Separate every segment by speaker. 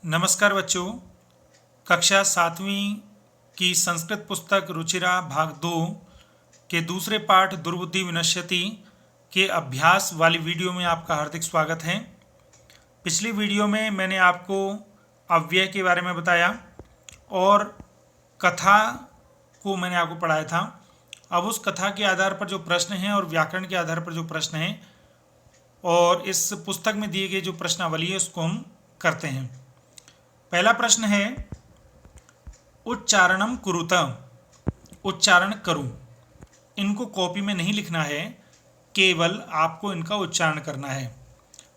Speaker 1: नमस्कार बच्चों। कक्षा 7वीं की संस्कृत पुस्तक रुचिरा भाग 2 के दूसरे पाठ दुर्बुद्धि विनश्यति के अभ्यास वाली वीडियो में आपका हार्दिक स्वागत है। पिछली वीडियो में मैंने आपको अव्यय के बारे में बताया और कथा को मैंने आपको पढ़ाया था। अब उस कथा के आधार पर जो प्रश्न हैं और व्याकरण के आधार पर जो प्रश्न हैं और इस पुस्तक में दिए गए जो प्रश्नावली है उसको हम करते हैं। पहला प्रश्न है उच्चारणम कुरुत, उच्चारण करूं। इनको कॉपी में नहीं लिखना है, केवल आपको इनका उच्चारण करना है।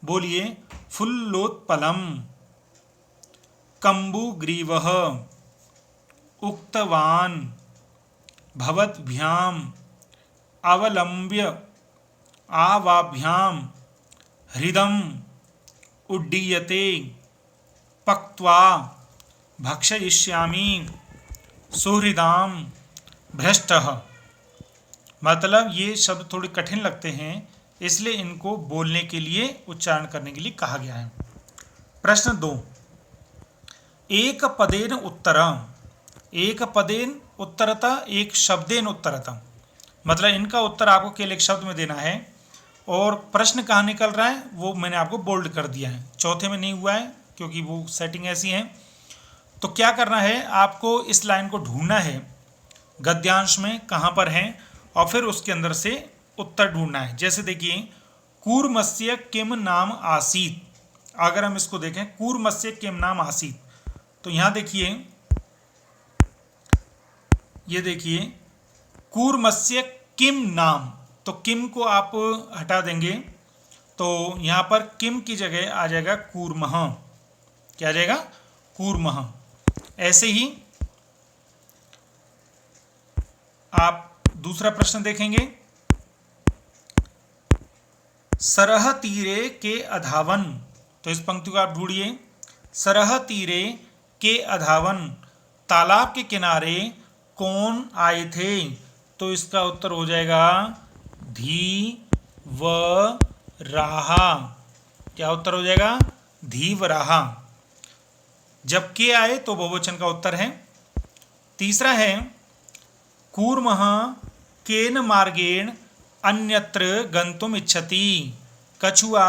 Speaker 1: बोलिए, फुल्लोत्पलम, कंबुग्रीवः, उक्तवान, भवद्भ्याम, अवलंब्य, आवाभ्याम, हृदम, उड्डीयते, पक्त्वा, भक्षयिष्यामि, सुहृदाम, भ्रष्टः। मतलब ये शब्द थोड़े कठिन लगते हैं, इसलिए इनको बोलने के लिए, उच्चारण करने के लिए कहा गया है। प्रश्न 2, एक पदेन उत्तरम। एक पदेन उत्तरता, एक शब्देन उत्तरता। मतलब इनका उत्तर आपको केवल एक शब्द में देना है और प्रश्न कहाँ निकल रहा है वो मैंने आपको बोल्ड कर दिया है। चौथे में नहीं हुआ है क्योंकि वो सेटिंग ऐसी है। तो क्या करना है, आपको इस लाइन को ढूंढना है गद्यांश में कहाँ पर है और फिर उसके अंदर से उत्तर ढूंढना है। जैसे देखिए, कूर्मस्य किम नाम आसीत। अगर हम इसको देखें, कूर्मस्य किम नाम आसीत, तो यहाँ देखिए, ये देखिए, कूर्मस्य किम नाम, तो किम को आप हटा देंगे तो यहाँ पर किम की जगह आ जाएगा कूर्मः। क्या आ जाएगा? कूर्मः। ऐसे ही आप दूसरा प्रश्न देखेंगे, सरह तीरे के अधावन। तो इस पंक्ति को आप ढूंढिए, सरह तीरे के अधावन, तालाब के किनारे कौन आए थे। तो इसका उत्तर हो जाएगा धीवराहा। क्या उत्तर हो जाएगा? धीवराहा। जब के आए तो बहुवचन का उत्तर है। तीसरा है, कूर्मः केन मार्गेण अन्यत्र गंतुम इच्छति। कछुआ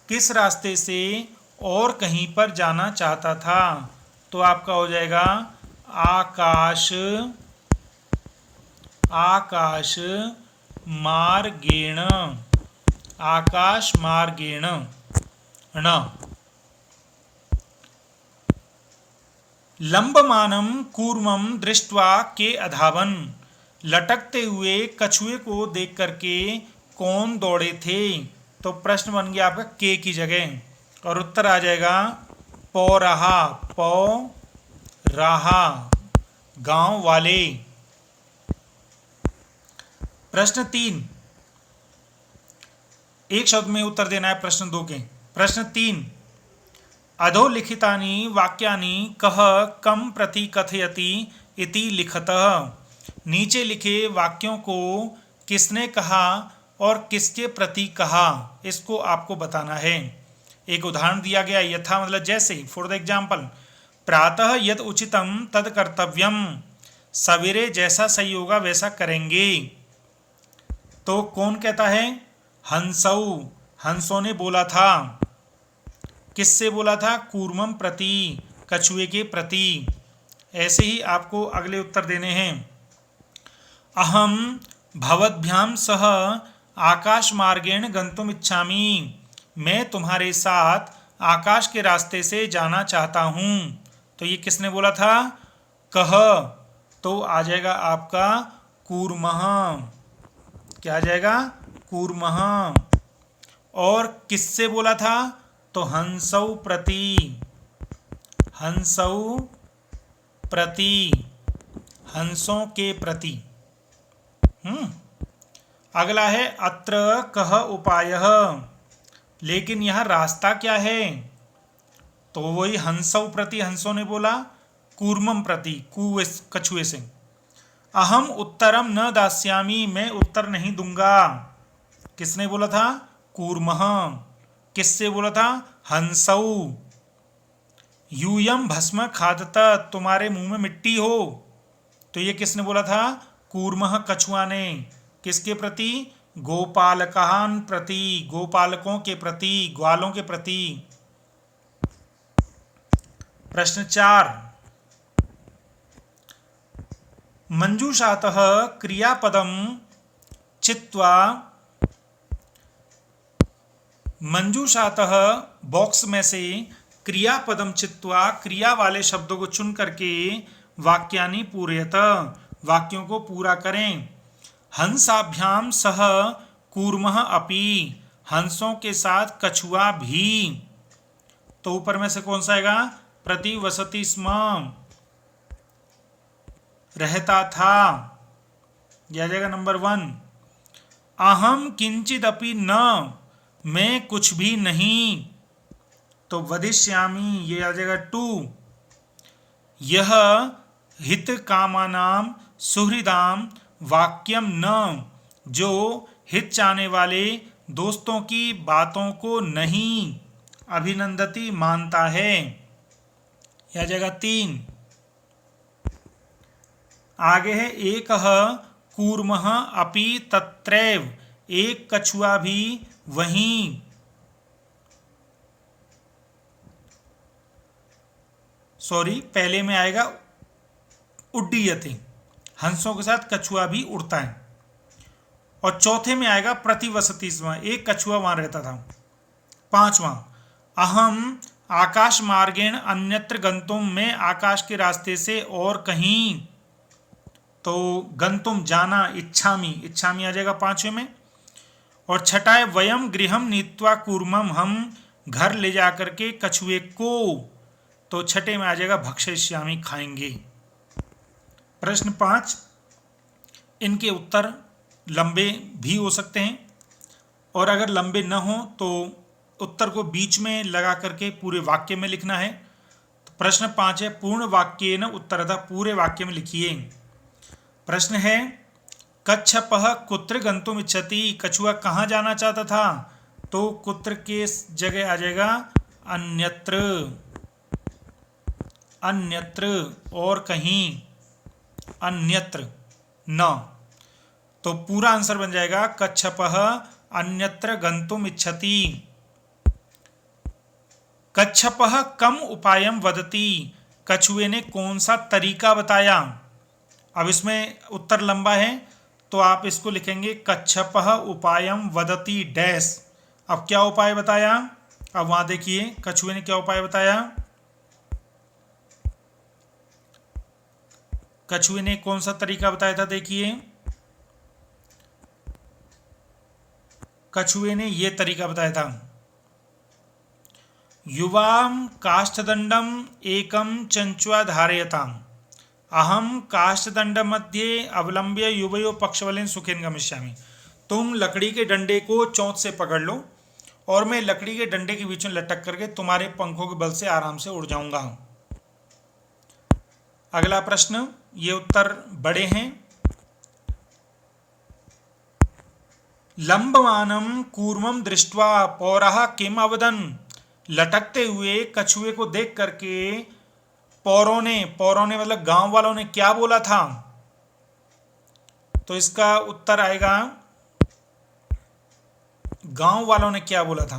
Speaker 1: किस रास्ते से और कहीं पर जाना चाहता था। तो आपका हो जाएगा आकाश, आकाश मार्गेण, आकाश मार्गेण न। लंबमानम कूर्मम दृष्ट्वा के अधावन। लटकते हुए कछुए को देख करके कौन दौड़े थे। तो प्रश्न बन गया आपका के की जगह और उत्तर आ जाएगा पौराहा, पौ राहा, गांव वाले। प्रश्न 3, एक शब्द में उत्तर देना है प्रश्न 2 के। प्रश्न 3, अधोलिखितानि वाक्यानि कः कम प्रति कथयति इति लिखतः। नीचे लिखे वाक्यों को किसने कहा और किसके प्रति कहा, इसको आपको बताना है। एक उदाहरण दिया गया, यथा मतलब जैसे, फॉर द एग्जाम्पल, प्रातः यद उचितम तद कर्तव्यम। सवेरे जैसा सही होगा वैसा करेंगे। तो कौन कहता है? हंसौ, हंसों ने बोला था। किससे बोला था? कूर्मम प्रति, कछुए के प्रति। ऐसे ही आपको अगले उत्तर देने हैं। अहम भवद्भ्याम सह आकाश मार्गेण गंतुम इच्छामि। मैं तुम्हारे साथ आकाश के रास्ते से जाना चाहता हूँ। तो ये किसने बोला था? कह। तो आ जाएगा आपका कूर्मः। क्या आ जाएगा? कूर्मः। और किससे बोला था? तो हंसौ प्रति, हंसौ प्रति, हंसों के प्रति। अगला है अत्र कह उपायः। लेकिन यह रास्ता क्या है? तो वही हंसौ प्रति, हंसों ने बोला, कूर्मम प्रति, कछुए से। अहम उत्तरम न दास्यामि, मैं उत्तर नहीं दूंगा। किसने बोला था? कूर्मः। किससे बोला था? हंसौ। यूयम भस्म खादत, तुम्हारे मुंह में मिट्टी हो। तो ये किसने बोला था? कूर्मः, कछुआ ने। किसके प्रति? गोपालकान प्रति, गोपालकों के प्रति, ग्वालों के प्रति। प्रश्न 4, मंजूषातः क्रियापदम चित्वा, मंजूषातः बॉक्स में से क्रियापदम चित्वा, क्रिया वाले शब्दों को चुन करके वाक्यानि पूरयत, वाक्यों को पूरा करें। हंसाभ्याम सह कूर्मः अपि, हंसों के साथ कछुआ भी। तो ऊपर में से कौन सा आएगा? प्रतिवसति स्म, रहता था। यह आ जाएगा नंबर 1। अहम किंचिदपि न, मैं कुछ भी नहीं। तो वदिष्यामि, ये आ जाएगा 2। यह हित कामानाम सुहृदाम वाक्यम न, जो हित चाहने वाले दोस्तों की बातों को नहीं अभिनंदती, मानता है। यह आ जाएगा 3। आगे है एकः कूर्मः अपि तत्रैव, एक कछुआ भी वहीं। सॉरी, पहले में आएगा उड्डीयते, हंसों के साथ कछुआ भी उड़ता है। और चौथे में आएगा प्रतिवसति स्म, एक कछुआ वहां रहता था। 5वां, अहम आकाश मार्गेण अन्यत्र गंतुम, मैं आकाश के रास्ते से और कहीं। तो गंतुम, जाना, इच्छामि, इच्छामि आ जाएगा 5वें में। और छठा है वयम गृहम नीत्वा कूर्मम, हम घर ले जा करके कछुए को। तो छठे में आ जाएगा भक्षयिष्यामि, खाएंगे। प्रश्न 5, इनके उत्तर लंबे भी हो सकते हैं, और अगर लंबे न हो तो उत्तर को बीच में लगा करके पूरे वाक्य में लिखना है। तो प्रश्न 5 है पूर्ण वाक्येन उत्तरतः, पूरे वाक्य में लिखिए। प्रश्न है कच्छपः कुत्र गंतुम इच्छति, कछुआ कहाँ जाना चाहता था? तो कुत्र के जगह आ जाएगा अन्यत्र, अन्यत्र, और कहीं, अन्यत्र न। तो पूरा आंसर बन जाएगा कच्छपः अन्यत्र गंतुम इच्छति। कच्छपः कम उपायम वदति, कछुए ने कौन सा तरीका बताया? अब इसमें उत्तर लंबा है तो आप इसको लिखेंगे कच्छपः उपायम वदति डैश। अब क्या उपाय बताया? अब वहां देखिए कछुए ने क्या उपाय बताया। कछुए ने कौन सा तरीका बताया था? देखिए कछुए ने ये तरीका बताया था, युवाम काष्ठदंडम एकम चंचुआ धारयताम, अहम काष्ठदंड मध्ये अवलंब्य युवयो पक्षवलेन सुखेन गमिष्यामि। तुम लकड़ी के डंडे को चोंच से पकड़ लो और मैं लकड़ी के डंडे के बीच में लटक करके तुम्हारे पंखों के बल से आराम से उड़ जाऊंगा। अगला प्रश्न, ये उत्तर बड़े हैं। लंबमानम कूर्मम दृष्ट्वा पौरः किम अवदन्, लटकते हुए कछुए को देख करके पौरों ने मतलब गांव वालों ने क्या बोला था? तो इसका उत्तर आएगा गांव वालों ने क्या बोला था।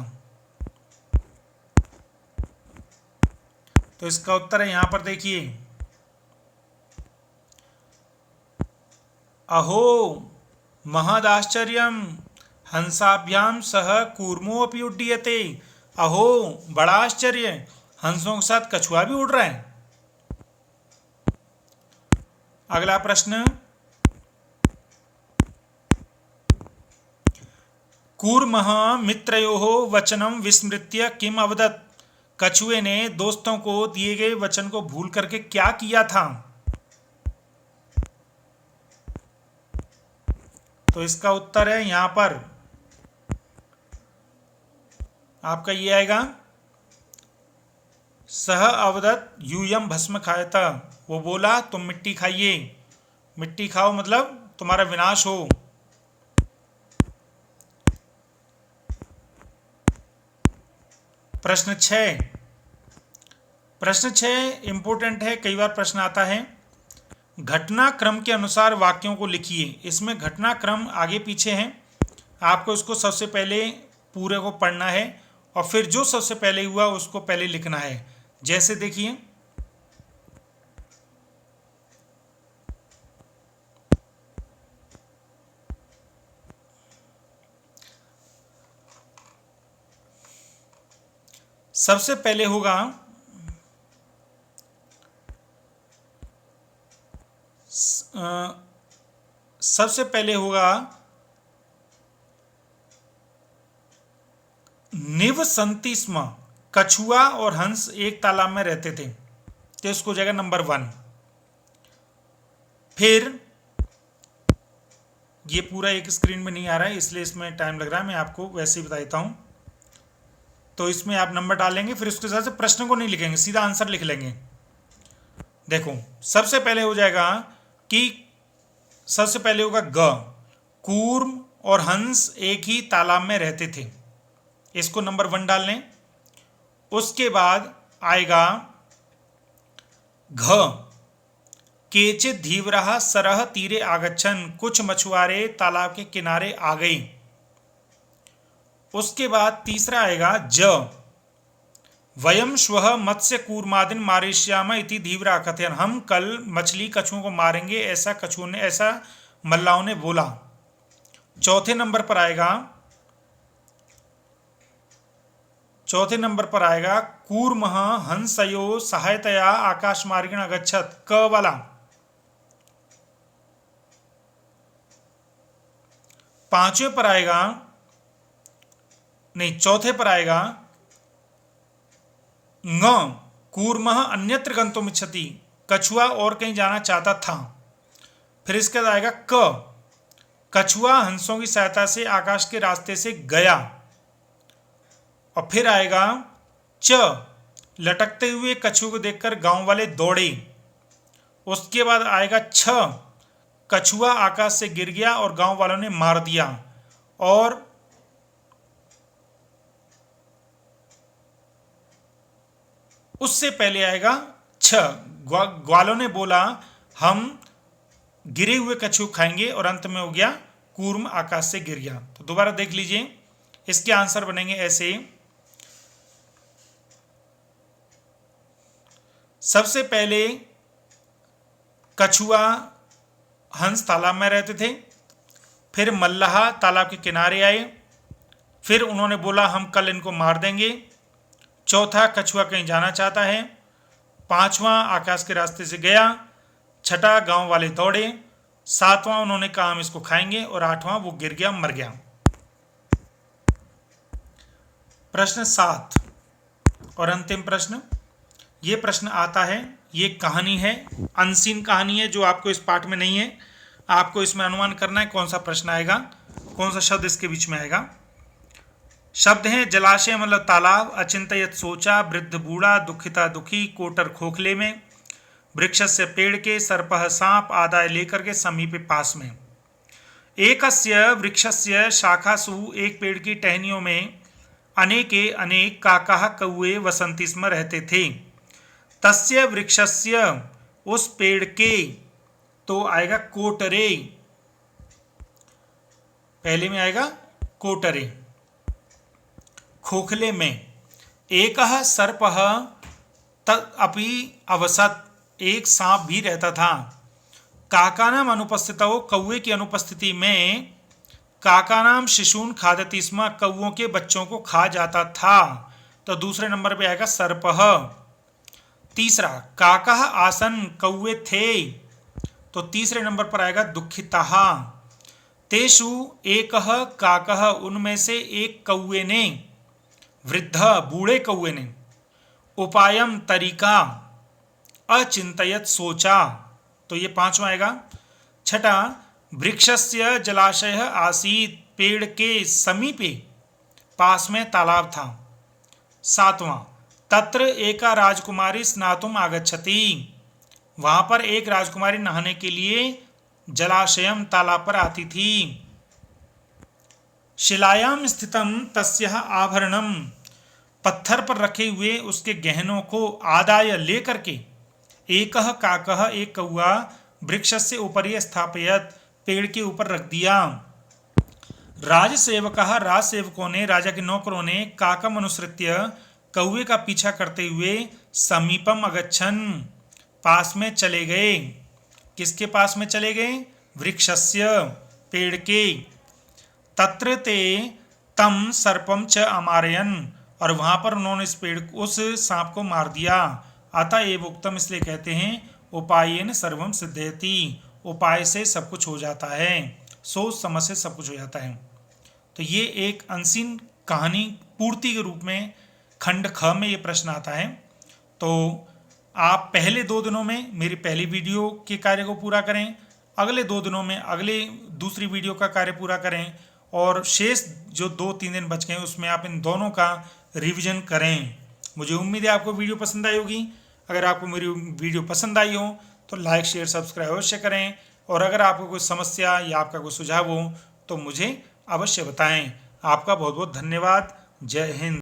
Speaker 1: तो इसका उत्तर है यहां पर देखिए, अहो महदाश्चर्यम हंसाभ्याम सह कूर्मो अपि उड्डीयते, अहो बड़ा आश्चर्य, हंसों के साथ कछुआ भी उड़ रहा है। अगला प्रश्न, कूर्मः मित्रयोः वचनम विस्मृत्य किम अवदत्, कछुए ने दोस्तों को दिए गए वचन को भूल करके क्या किया था? तो इसका उत्तर है यहां पर आपका ये आएगा, सह अवदत् यूयम भस्म खायता, वो बोला तुम मिट्टी खाइए, मिट्टी खाओ मतलब तुम्हारा विनाश हो। प्रश्न 6, प्रश्न 6 इंपॉर्टेंट है, कई बार प्रश्न आता है। घटनाक्रम के अनुसार वाक्यों को लिखिए। इसमें घटनाक्रम आगे पीछे है, आपको इसको सबसे पहले पूरे को पढ़ना है और फिर जो सबसे पहले हुआ उसको पहले लिखना है। जैसे देखिए, सबसे पहले होगा सबसे पहले होगा निवसन्ति स्म, कछुआ और हंस एक तालाब में रहते थे, तो इसको हो जाएगा नंबर 1। फिर ये पूरा एक स्क्रीन में नहीं आ रहा है इसलिए इसमें टाइम लग रहा है, मैं आपको वैसे ही बता देता हूं। तो इसमें आप नंबर डालेंगे, फिर उसके साथ से प्रश्न को नहीं लिखेंगे, सीधा आंसर लिख लेंगे। देखो, सबसे पहले हो जाएगा कि सबसे पहले होगा कूर्म और हंस एक ही तालाब में रहते थे, इसको नंबर 1 डाल लें। उसके बाद आएगा घ, केचित धीवरः सरः तीरे आगच्छन्, कुछ मछुआरे तालाब के किनारे आ गए। उसके बाद तीसरा आएगा ज, वयम श्वः मत्स्य कूर्मादिन मारिष्याम इति धीवरा कथयन्, हम कल मछली कछुओं को मारेंगे, ऐसा कछुओं ने, ऐसा मल्लाहों ने बोला। चौथे नंबर पर आएगा कूर्मः हंसयो सहायतया आकाशमार्गेण अगच्छत्, क वाला। चौथे पर आएगा ङ, कूर्मः अन्यत्र गन्तुमिच्छति, कछुआ और कहीं जाना चाहता था। फिर इसके बाद आएगा क, कछुआ हंसों की सहायता से आकाश के रास्ते से गया। और फिर आएगा च, लटकते हुए कछुए को देखकर गांव वाले दौड़े। उसके बाद आएगा छ, कछुआ आकाश से गिर गया और गांव वालों ने मार दिया। और उससे पहले आएगा छ, ग्वालों ने बोला हम गिरे हुए कछुए खाएंगे, और अंत में हो गया कूर्म आकाश से गिर गया। तो दोबारा देख लीजिए, इसके आंसर बनेंगे ऐसे। सबसे पहले कछुआ हंस तालाब में रहते थे, फिर मल्लाह तालाब के किनारे आए, फिर उन्होंने बोला हम कल इनको मार देंगे। चौथा, कछुआ कहीं जाना चाहता है। पांचवा, आकाश के रास्ते से गया। छठा, गांव वाले दौड़े। सातवां, उन्होंने कहा हम इसको खाएंगे। और आठवां, वो गिर गया, मर गया। प्रश्न 7 और अंतिम प्रश्न। ये प्रश्न आता है, ये कहानी है, अनसीन कहानी है जो आपको इस पाठ में नहीं है। आपको इसमें अनुमान करना है कौन सा प्रश्न आएगा, कौन सा शब्द इसके बीच में आएगा। शब्द हैं जलाशय मतलब तालाब, अचिंतयत सोचा, वृद्ध बूढ़ा, दुखिता दुखी, कोटर खोखले में, वृक्ष से पेड़ के, सर्पः सांप, आदाय लेकर के, समीपे पास में। एकस्य वृक्षस्य शाखासु, एक पेड़ की टहनियों में, अनेके अनेक काकाः कौवे वसंती स्म रहते थे। तस्य वृक्षस्य, उस पेड़ के, तो आएगा कोटरे, पहले में आएगा कोटरे। खोखले में एकः सर्पः तदपि अवसत्, एक सांप भी रहता था। काकानाम अनुपस्थितौ, कौवे की अनुपस्थिति में, काकानाम शिशून खादति स्म, कौवों के बच्चों को खा जाता था। तो दूसरे नंबर पे आएगा सर्पः। तीसरा, काकाः आसन, कौवे थे, तो तीसरे नंबर पर आएगा दुखिताः। तेषु एकः काकः, उनमें से एक कौवे ने, वृद्ध बूढ़े कौवे ने, उपायम तरीका, अचिंतयत सोचा, तो ये पांचवा आएगा। छठा, वृक्षस्य जलाशय आसीत, पेड़ के समीपे, पास में तालाब था। सातवां, तत्र एका राजकुमारी स्नातुम आगच्छति, वहां पर एक राजकुमारी नहाने के लिए जलाशयम, तालाब पर आती थी। शिलायाम स्थितम तस्यः आभरणम, पत्थर पर रखे हुए उसके गहनों को आदाय लेकर के एकह काकह एक कौआ वृक्षस्य उपरि स्थापयत पेड़ के ऊपर रख दिया। राजसेवकः राजसेवकों ने राजा के नौकरों ने काकम अनुसृत्य कौवे का पीछा करते हुए समीपम अगच्छन पास में चले गए। किसके पास में चले गए? वृक्षस्य पेड़ के। तत्र ते तम सर्पम च अमारयन और वहां पर उन्होंने उस सांप को मार दिया। अतः एव उक्तम इसलिए कहते हैं उपायेन सर्वम सिद्ध्यति, उपाय से सब कुछ हो जाता है, सोच समझ से सब कुछ हो जाता है। तो ये एक अनसीन कहानी पूर्ति के रूप में खंड ख में ये प्रश्न आता है। तो आप पहले 2 दिनों में मेरी पहली वीडियो के कार्य को पूरा करें, अगले 2 दिनों में अगले दूसरी वीडियो का कार्य पूरा करें और शेष जो 2-3 दिन बच गए उसमें आप इन दोनों का रिवीजन करें। मुझे उम्मीद है आपको वीडियो पसंद आई होगी। अगर आपको मेरी वीडियो पसंद आई हो तो लाइक शेयर सब्सक्राइब अवश्य करें और अगर आपको कोई समस्या या आपका कोई सुझाव हो तो मुझे अवश्य बताएं। आपका बहुत बहुत धन्यवाद। जय हिंद।